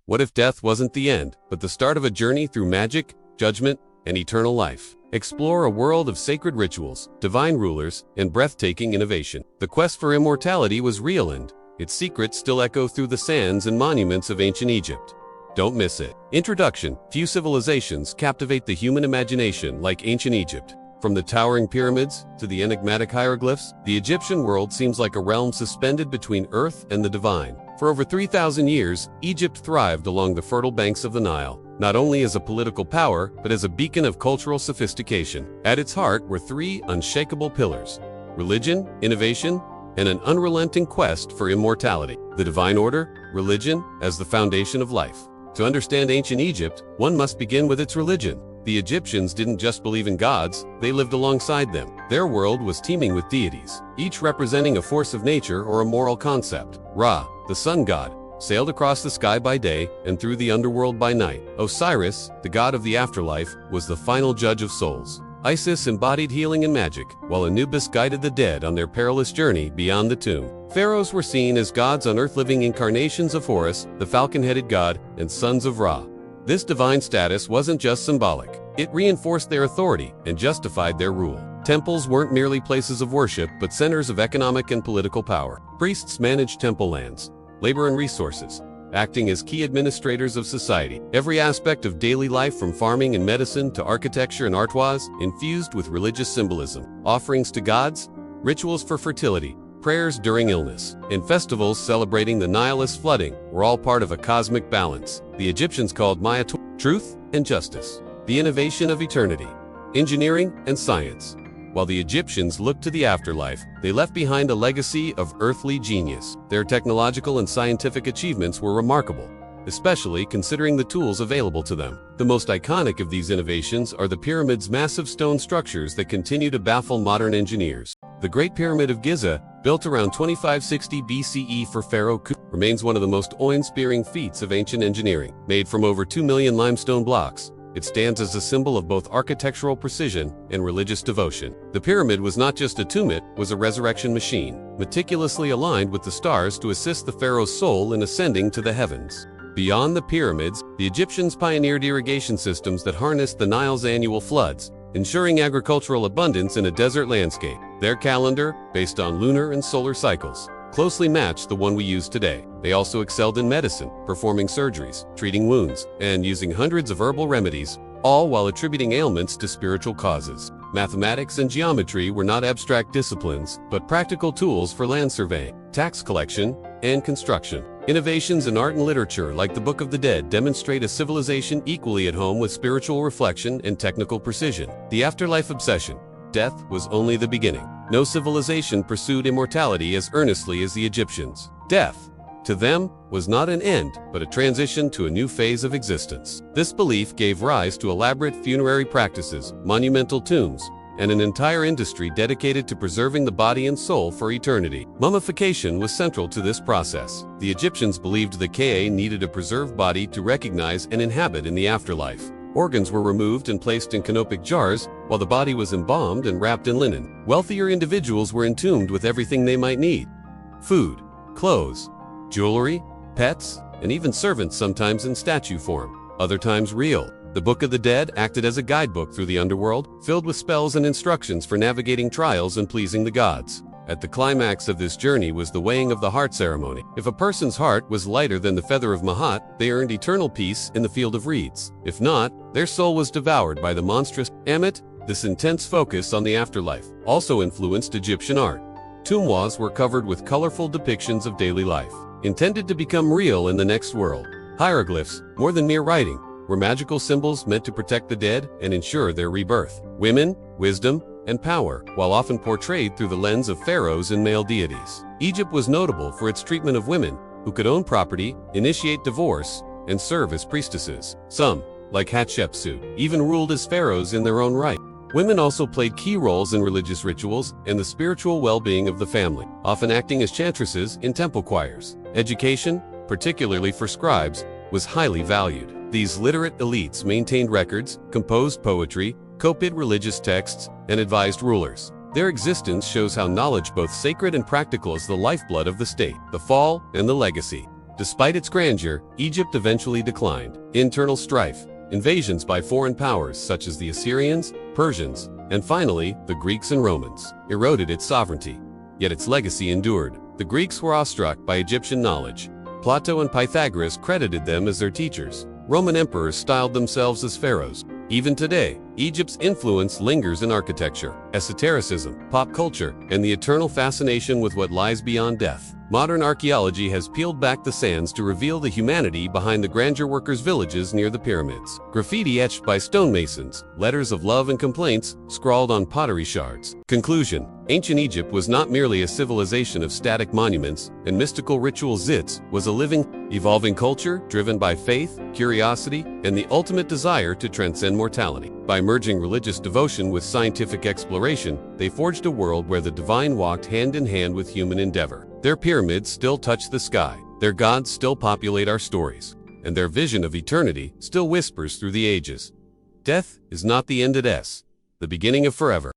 What if death wasn't the end, but the start of a journey through magic, judgment, and eternal life? Explore a world of sacred rituals, divine rulers, and breathtaking innovation. The quest for immortality was real, and its secrets still echo through the sands and monuments of ancient Egypt. Don't miss it. Introduction. Few civilizations captivate the human imagination like ancient Egypt. From the towering pyramids to the enigmatic hieroglyphs, the Egyptian world seems like a realm suspended between earth and the divine. For over 3,000 years, Egypt thrived along the fertile banks of the Nile, not only as a political power, but as a beacon of cultural sophistication. At its heart were three unshakable pillars: religion, innovation, and an unrelenting quest for immortality. The divine order, religion, as the foundation of life. To understand ancient Egypt, one must begin with its religion. The Egyptians didn't just believe in gods, they lived alongside them. Their world was teeming with deities, each representing a force of nature or a moral concept. Ra, the sun god, sailed across the sky by day and through the underworld by night. Osiris, the god of the afterlife, was the final judge of souls. Isis embodied healing and magic, while Anubis guided the dead on their perilous journey beyond the tomb. Pharaohs were seen as gods on earth, living incarnations of Horus, the falcon-headed god, and sons of Ra. This divine status wasn't just symbolic. It reinforced their authority and justified their rule. Temples weren't merely places of worship, but centers of economic and political power. Priests managed temple lands, labor and resources, acting as key administrators of society. Every aspect of daily life, from farming and medicine to architecture and art, was infused with religious symbolism. Offerings to gods, rituals for fertility, prayers during illness, and festivals celebrating the Nile's flooding were all part of a cosmic balance the Egyptians called Maya, truth and justice, the innovation of eternity, engineering and science. While the Egyptians looked to the afterlife, they left behind a legacy of earthly genius. Their technological and scientific achievements were remarkable, especially considering the tools available to them. The most iconic of these innovations are the pyramids, massive stone structures that continue to baffle modern engineers. The Great Pyramid of Giza, built around 2560 BCE for Pharaoh Khufu, remains one of the most awe-inspiring feats of ancient engineering. Made from over 2 million limestone blocks, it stands as a symbol of both architectural precision and religious devotion. The pyramid was not just a tomb, it was a resurrection machine, meticulously aligned with the stars to assist the pharaoh's soul in ascending to the heavens. Beyond the pyramids, the Egyptians pioneered irrigation systems that harnessed the Nile's annual floods, ensuring agricultural abundance in a desert landscape. Their calendar, based on lunar and solar cycles, closely matched the one we use today. They also excelled in medicine, performing surgeries, treating wounds, and using hundreds of herbal remedies, all while attributing ailments to spiritual causes. Mathematics and geometry were not abstract disciplines, but practical tools for land surveying, tax collection, and construction. Innovations in art and literature, like the Book of the Dead, demonstrate a civilization equally at home with spiritual reflection and technical precision. The afterlife obsession. Death was only the beginning. No civilization pursued immortality as earnestly as the Egyptians. Death, to them, was not an end, but a transition to a new phase of existence. This belief gave rise to elaborate funerary practices, monumental tombs, and an entire industry dedicated to preserving the body and soul for eternity. Mummification was central to this process. The Egyptians believed the Ka needed a preserved body to recognize and inhabit in the afterlife. Organs were removed and placed in canopic jars, while the body was embalmed and wrapped in linen. Wealthier individuals were entombed with everything they might need: food, clothes, jewelry, pets, and even servants, sometimes in statue form, other times real. The Book of the Dead acted as a guidebook through the underworld, filled with spells and instructions for navigating trials and pleasing the gods. At the climax of this journey was the weighing of the heart ceremony. If a person's heart was lighter than the feather of Mahat, they earned eternal peace in the field of reeds. If not, their soul was devoured by the monstrous Ammit. This intense focus on the afterlife also influenced Egyptian art. Tomb walls were covered with colorful depictions of daily life, intended to become real in the next world. Hieroglyphs, more than mere writing, were magical symbols meant to protect the dead and ensure their rebirth. Women, wisdom, and power, while often portrayed through the lens of pharaohs and male deities. Egypt was notable for its treatment of women, who could own property, initiate divorce, and serve as priestesses. Some, like Hatshepsut, even ruled as pharaohs in their own right. Women also played key roles in religious rituals and the spiritual well-being of the family, often acting as chantresses in temple choirs. Education, particularly for scribes, was highly valued. These literate elites maintained records, composed poetry, copied religious texts, and advised rulers. Their existence shows how knowledge, both sacred and practical, is the lifeblood of the state. The fall and the legacy. Despite its grandeur, Egypt eventually declined. Internal strife, invasions by foreign powers such as the Assyrians, Persians, and finally, the Greeks and Romans, eroded its sovereignty. Yet its legacy endured. The Greeks were awestruck by Egyptian knowledge. Plato and Pythagoras credited them as their teachers. Roman emperors styled themselves as pharaohs. Even today, Egypt's influence lingers in architecture, esotericism, pop culture, and the eternal fascination with what lies beyond death. Modern archaeology has peeled back the sands to reveal the humanity behind the grandeur workers' villages near the pyramids. Graffiti etched by stonemasons, letters of love and complaints scrawled on pottery shards. Conclusion: ancient Egypt was not merely a civilization of static monuments and mystical rituals. It was a living, evolving culture driven by faith, curiosity, and the ultimate desire to transcend mortality. By merging religious devotion with scientific exploration, they forged a world where the divine walked hand in hand with human endeavor. Their pyramids still touch the sky, their gods still populate our stories, and their vision of eternity still whispers through the ages. Death is not the end, it is the beginning of forever.